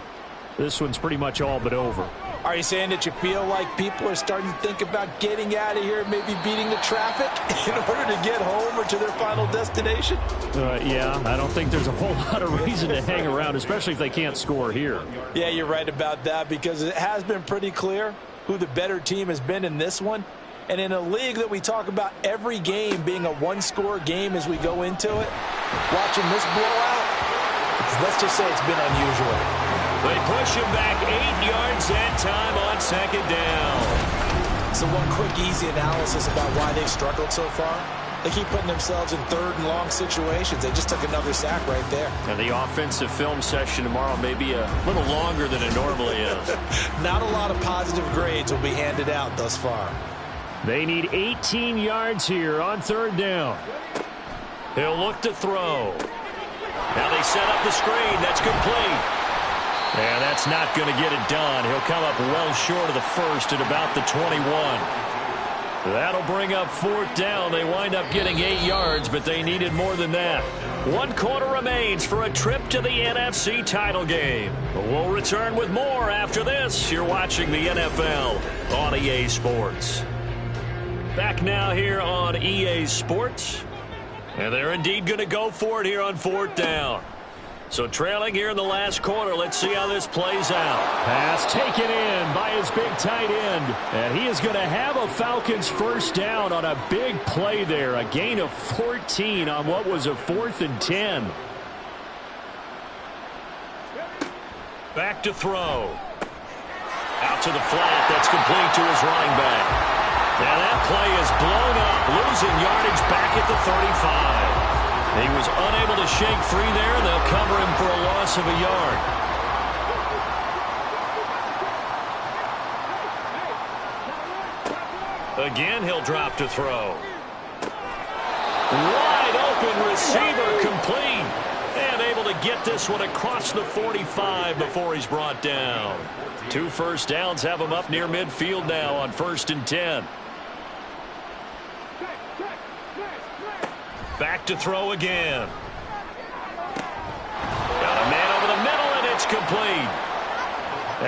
this one's pretty much all but over. Are you saying that you feel like people are starting to think about getting out of here, maybe beating the traffic in order to get home or to their final destination? Yeah, I don't think there's a whole lot of reason to hang around, especially if they can't score here. Yeah, you're right about that because it has been pretty clear who the better team has been in this one. And in a league that we talk about every game being a one-score game as we go into it, watching this blowout, let's just say it's been unusual. They push him back 8 yards that time on second down. So one quick, easy analysis about why they've struggled so far. They keep putting themselves in third and long situations. They just took another sack right there. And the offensive film session tomorrow may be a little longer than it normally is. Not a lot of positive grades will be handed out thus far. They need 18 yards here on third down. He'll look to throw. Now they set up the screen. That's complete. And that's not going to get it done. He'll come up well short of the first at about the 21. That'll bring up fourth down. They wind up getting 8 yards, but they needed more than that. 1 quarter remains for a trip to the NFC title game. We'll return with more after this. You're watching the NFL on EA Sports. Back now here on EA Sports. And they're indeed going to go for it here on fourth down. So trailing here in the last quarter, let's see how this plays out. Pass taken in by his big tight end. And he is going to have a Falcons first down on a big play there. A gain of 14 on what was a 4th and 10. Back to throw. Out to the flat. That's complete to his running back. Now that play is blown up, losing yardage back at the 35. He was unable to shake free there. They'll cover him for a loss of a yard. Again, he'll drop to throw. Wide open receiver, complete. And able to get this one across the 45 before he's brought down. 2 first downs have him up near midfield now on 1st and 10. Back to throw again. Got a man over the middle, and it's complete.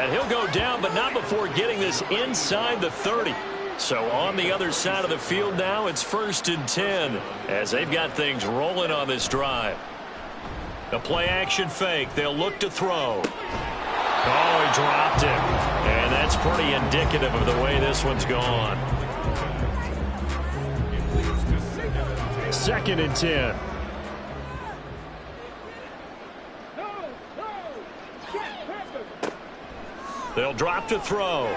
And he'll go down, but not before getting this inside the 30. So on the other side of the field now, it's 1st and 10 as they've got things rolling on this drive. The play action fake. They'll look to throw. Oh, he dropped it. And that's pretty indicative of the way this one's gone. 2nd and 10. They'll drop to throw.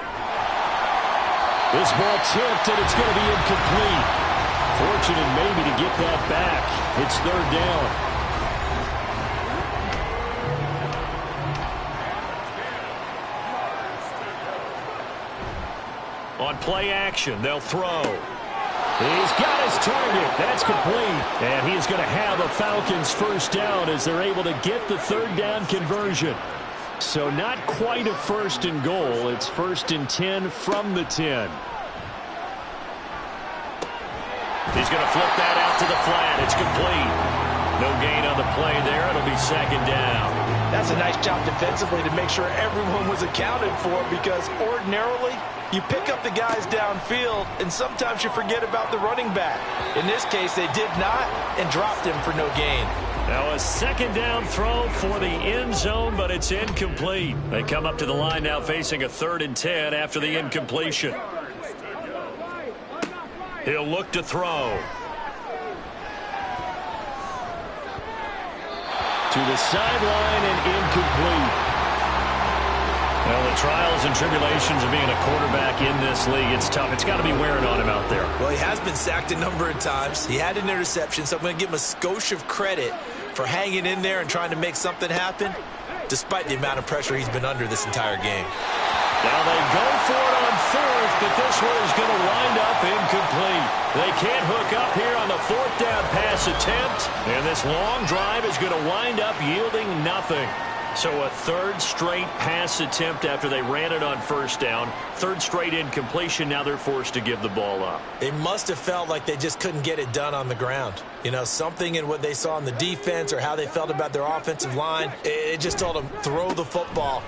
This ball tipped, and it's going to be incomplete. Fortunate maybe to get that back. It's 3rd down. On play action, they'll throw. He's got his target. That's complete. And he's going to have a Falcons first down as they're able to get the third down conversion. So not quite a first and goal. It's 1st and 10 from the 10. He's going to flip that out to the flat. It's complete. No gain on the play there. It'll be 2nd down. That's a nice job defensively to make sure everyone was accounted for, because ordinarily you pick up the guys downfield and sometimes you forget about the running back. In this case, they did not and dropped him for no gain. Now a 2nd down throw for the end zone, but it's incomplete. They come up to the line now facing a 3rd and 10 after the incompletion. He'll look to throw. To the sideline and incomplete. Well, the trials and tribulations of being a quarterback in this league, it's tough. It's got to be wearing on him out there. Well, he has been sacked a number of times. He had an interception, so I'm going to give him a skosh of credit for hanging in there and trying to make something happen, despite the amount of pressure he's been under this entire game. Now they go for it on 4th, but this one is going to wind up incomplete. They can't hook up here on the 4th down pass attempt, and this long drive is going to wind up yielding nothing. So a 3rd straight pass attempt after they ran it on 1st down. 3rd straight incompletion. Now they're forced to give the ball up. They must have felt like they just couldn't get it done on the ground. You know, something in what they saw in the defense or how they felt about their offensive line, it just told them throw the football,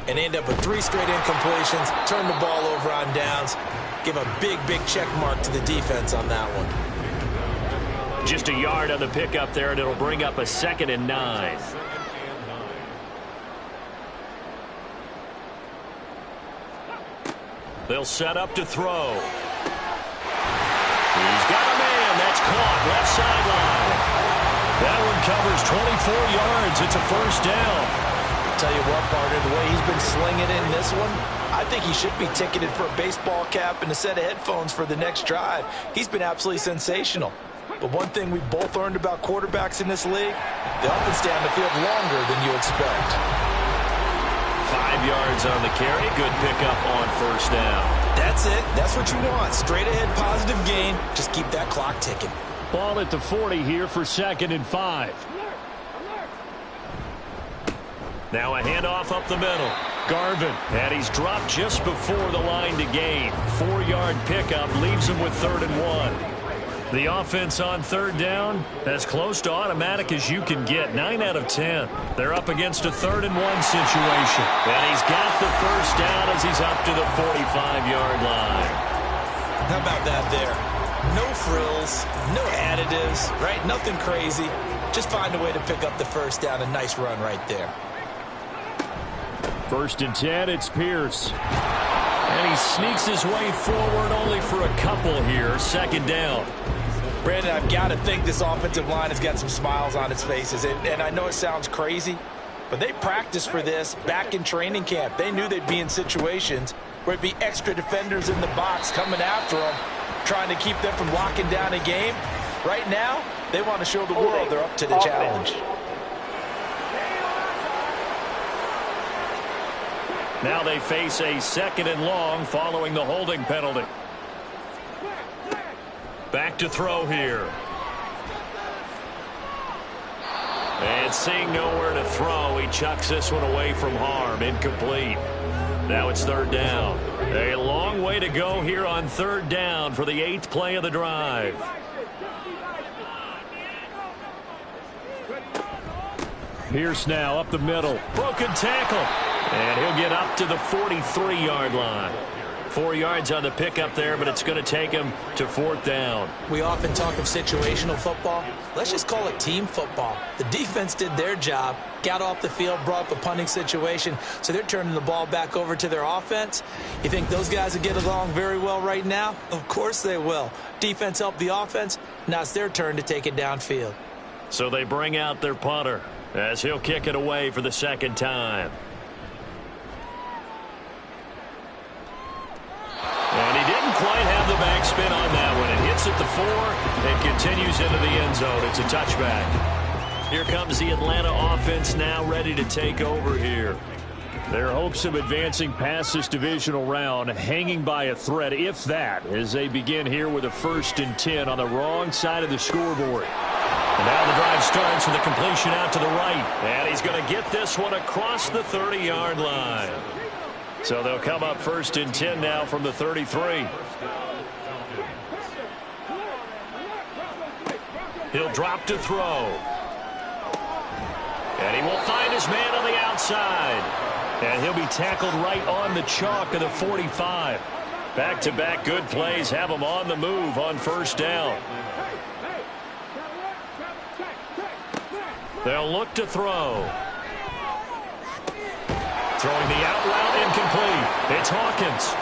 and end up with 3 straight incompletions, turn the ball over on downs, give a big, big check mark to the defense on that one. Just a yard on the pickup there, and it'll bring up a 2nd and 9. They'll set up to throw. He's got a man. That's caught. Left sideline. That one covers 24 yards. It's a 1st down. Tell you what, partner, the way he's been slinging in this one, I think he should be ticketed for a baseball cap and a set of headphones for the next drive. He's been absolutely sensational. But one thing we both learned about quarterbacks in this league, they often stay on the field longer than you expect. 5 yards on the carry. Good pickup on 1st down. That's it. That's what you want. Straight ahead positive gain. Just keep that clock ticking. Ball at the 40 here for 2nd and 5. Now a handoff up the middle. Garvin. And he's dropped just before the line to gain. 4-yard pickup leaves him with 3rd and 1. The offense on 3rd down, as close to automatic as you can get. 9 out of 10. They're up against a 3rd and 1 situation. And he's got the 1st down as he's up to the 45-yard line. How about that there? No frills, no additives, right? Nothing crazy. Just find a way to pick up the 1st down. A nice run right there. 1st and 10, it's Pierce. And he sneaks his way forward only for a couple here. 2nd down. Brandon, I've got to think this offensive line has got some smiles on its faces. And I know it sounds crazy, but they practiced for this back in training camp. They knew they'd be in situations where it'd be extra defenders in the box coming after them, trying to keep them from locking down a game. Right now, they want to show the world they're up to the challenge. Now they face a 2nd and long following the holding penalty. Back to throw here. And seeing nowhere to throw, he chucks this one away from harm. Incomplete. Now it's 3rd down. A long way to go here on 3rd down for the 8th play of the drive. Pierce now up the middle. Broken tackle. And he'll get up to the 43-yard line. 4 yards on the pickup there, but it's going to take him to 4th down. We often talk of situational football. Let's just call it team football. The defense did their job, got off the field, brought up a punting situation, so they're turning the ball back over to their offense. You think those guys will get along very well right now? Of course they will. Defense helped the offense. Now it's their turn to take it downfield. So they bring out their punter as he'll kick it away for the 2nd time. And he didn't quite have the backspin on that one. It hits at the 4 and continues into the end zone. It's a touchback. Here comes the Atlanta offense now ready to take over here. Their hopes of advancing past this divisional round hanging by a thread, if that, as they begin here with a 1st and 10 on the wrong side of the scoreboard. And now the drive starts with a completion out to the right. And he's going to get this one across the 30-yard line. So they'll come up 1st and 10 now from the 33. He'll drop to throw. And he will find his man on the outside. And he'll be tackled right on the chalk of the 45. Back-to-back good plays have him on the move on 1st down. They'll look to throw. Throwing the out route incomplete. It's Hawkins.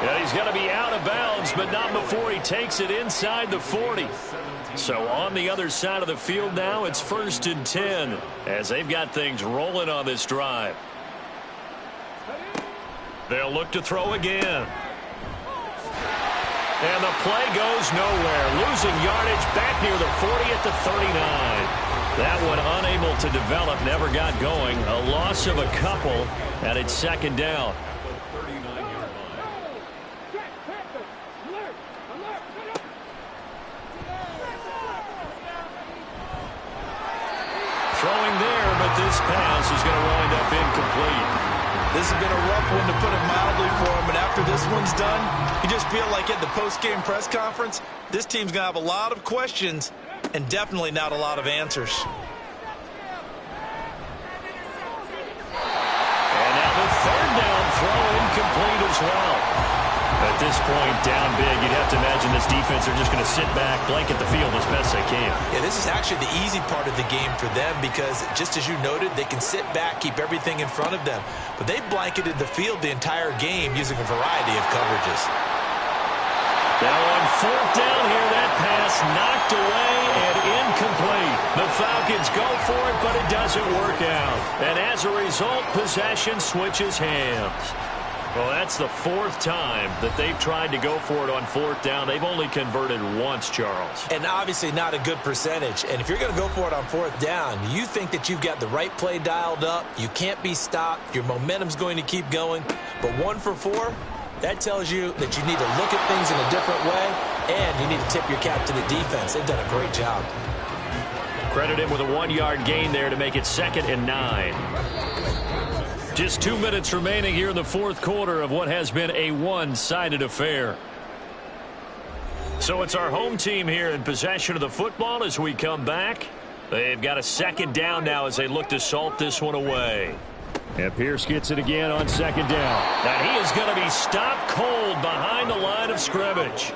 And he's going to be out of bounds, but not before he takes it inside the 40. So on the other side of the field now, it's 1st and 10 as they've got things rolling on this drive. They'll look to throw again. And the play goes nowhere. Losing yardage back near the 40 at the 39. That one unable to develop, never got going. A loss of a couple, and it's 2nd down. Throwing there, but this pass is going to wind up incomplete. This has been a rough one, to put it mildly, for him. And after this one's done, you just feel like at the post-game press conference, this team's going to have a lot of questions and definitely not a lot of answers. And now the 3rd down throw incomplete as well. At this point, down big, you'd have to imagine this defense are just going to sit back, blanket the field as best they can. Yeah, this is actually the easy part of the game for them because, just as you noted, they can sit back, keep everything in front of them. But they blanketed the field the entire game using a variety of coverages. Now on 4th down here, that pass knocked away and incomplete. The Falcons go for it, but it doesn't work out. And as a result, possession switches hands. Well, that's the 4th time that they've tried to go for it on 4th down. They've only converted once, Charles. And obviously not a good percentage. And if you're going to go for it on 4th down, you think that you've got the right play dialed up. You can't be stopped. Your momentum's going to keep going. But 1 for 4, that tells you that you need to look at things in a different way, and you need to tip your cap to the defense. They've done a great job. Credit him with a 1-yard gain there to make it 2nd and 9. Just 2 minutes remaining here in the 4th quarter of what has been a one-sided affair. So it's our home team here in possession of the football as we come back. They've got a 2nd down now as they look to salt this one away. And Pierce gets it again on 2nd down. And he is going to be stopped cold behind the line of scrimmage.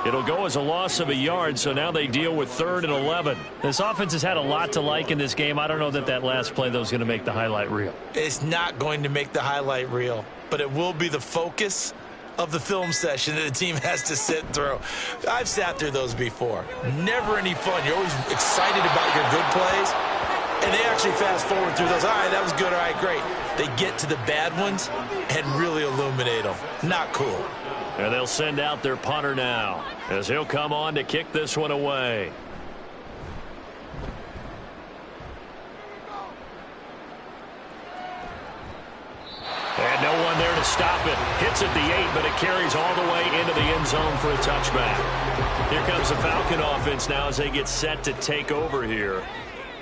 It'll go as a loss of a yard, so now they deal with 3rd and 11. This offense has had a lot to like in this game. I don't know that that last play, though, is going to make the highlight reel. It's not going to make the highlight reel, but it will be the focus of the film session that the team has to sit through. I've sat through those before. Never any fun. You're always excited about your good plays, and they actually fast forward through those. All right, that was good. All right, great. They get to the bad ones and really illuminate them. Not cool. And they'll send out their punter now as he'll come on to kick this one away. And no one there to stop it. Hits at the 8, but it carries all the way into the end zone for a touchback. Here comes the Falcon offense now as they get set to take over here.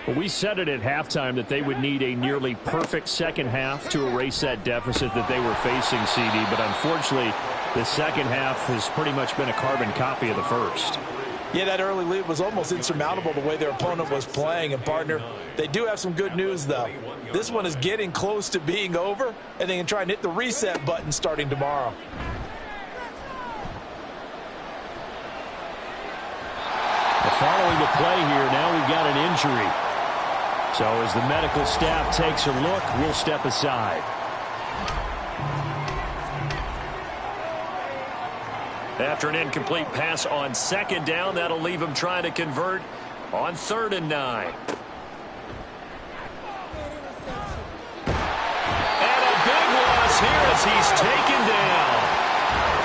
Well, we said it at halftime that they would need a nearly perfect second half to erase that deficit that they were facing, CD. But unfortunately, the second half has pretty much been a carbon copy of the first. Yeah, that early lead was almost insurmountable the way their opponent was playing. And, partner, they do have some good news, though. This one is getting close to being over, and they can try and hit the reset button starting tomorrow. Following the play here, now we've got an injury. So as the medical staff takes a look, we'll step aside. After an incomplete pass on 2nd down, that'll leave him trying to convert on 3rd and 9. And a big loss here as he's taken down.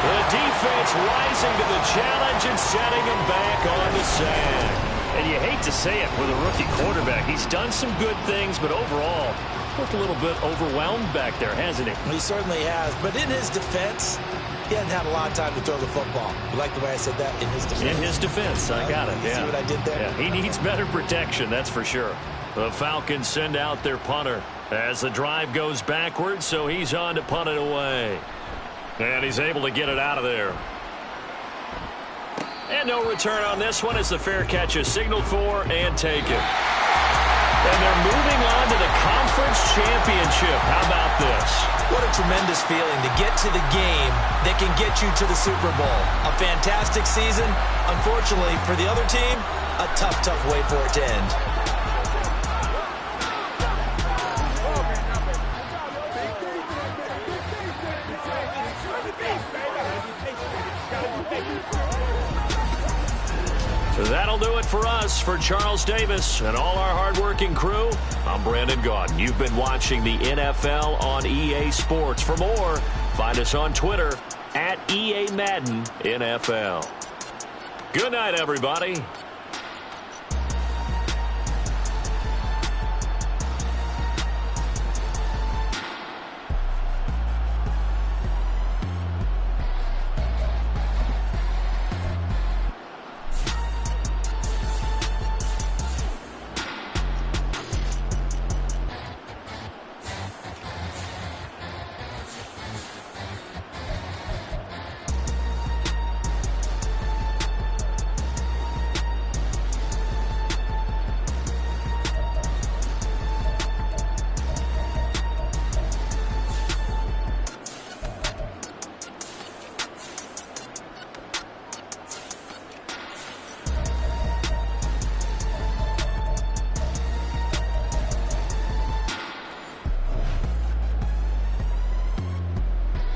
The defense rising to the challenge and setting him back on the sack. And you hate to say it with a rookie quarterback. He's done some good things, but overall, looked a little bit overwhelmed back there, hasn't he? He certainly has. But in his defense, he hasn't had a lot of time to throw the football. You like the way I said that? In his defense. In his defense. I got it. See what I did there? Yeah, he needs better protection, that's for sure. The Falcons send out their punter as the drive goes backwards, so he's on to punt it away. And he's able to get it out of there. And no return on this one as the fair catch is signaled for and taken. And they're moving on to the conference championship. How about this? What a tremendous feeling to get to the game that can get you to the Super Bowl. A fantastic season. Unfortunately, for the other team, a tough, tough way for it to end. That'll do it for us. For Charles Davis and all our hardworking crew, I'm Brandon Gaudin. You've been watching the NFL on EA Sports. For more, find us on Twitter @EA Madden NFL. Good night, everybody.